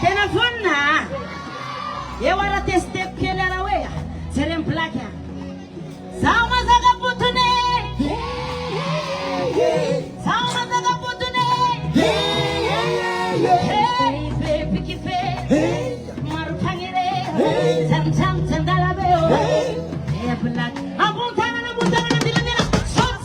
Telefonna. You want to step kill away. Serem plaka. Sama zaga putune. Sama zaga putune. Hey, baby kife. Maru thangire. Cham cham chandala beo. Hey, plak. Abun thana dile dile. Shot.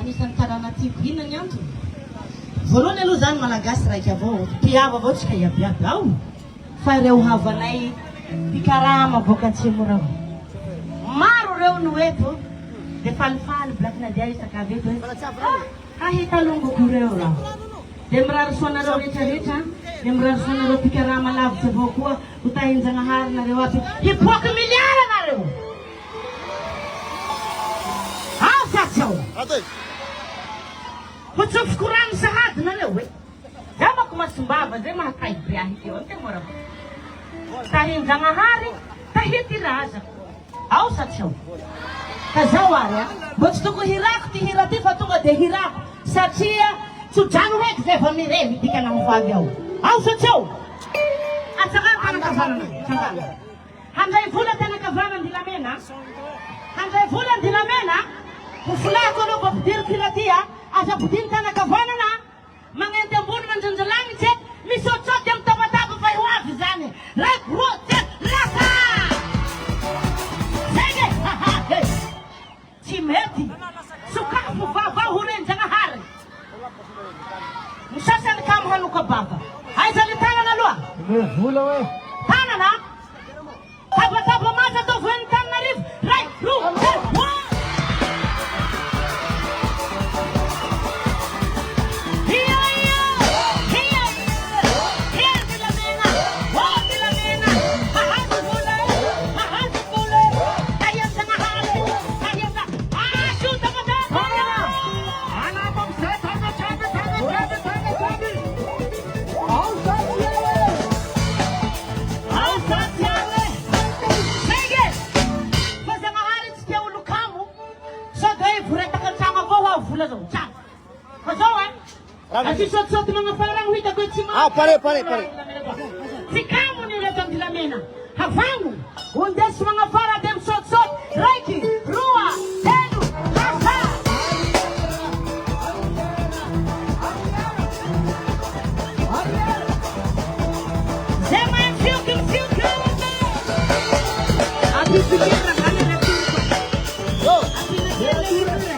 anisan'ny tanàna tiako inona ny antony voalohany aloha zany malagasy raiky avao mpiava avao tsika iabiaby ao fa ireo havanay pikarama boaka Antsimorao maro reo no eto de falifaly Black Nadia isakaveto ahita longoko reo raha de mirarisoanareo rehetrarehetra de mirarisoanareo pikarama lavitra avao koa hotahin-Janahary nareo aby hipoaka miliara nareo ao hotsofoko rano sahady nareo hoe zavako masumbava zay mahatay briahy eo ante mora tahin-Janahary tahity razako ao satsy ao ka zao ary a mbo tsy toko hirako ty hira ty fa tonga de hirako satria tsodrano heky zay fa miremy dikana mivavy ao satsy ao atsagano tanakavanana tsagano handray vola tanakavana ndilamena handray vola ndilamena Mufulako no babdir kilatia asa budin tanakavanana mangente ambony manjanjalangitse misotsot yang tabatako fa iwavy zany rak rote raka sege tsy mety sokafo vava horen-Janahary misasany kamo hanoka bava aizany tanana aloha vola we tanana tabataba maza to voen'ny Tananarivo ray rote Sot mga parang wita ko si Mama. Pare. Si kamu nila tong dilamena. Havangu. Undes mga para dem sot. Reiki, Rua, Tenu, Hasa. Zema fiukin. Abi fikira kami na tuko. Abi na tuko.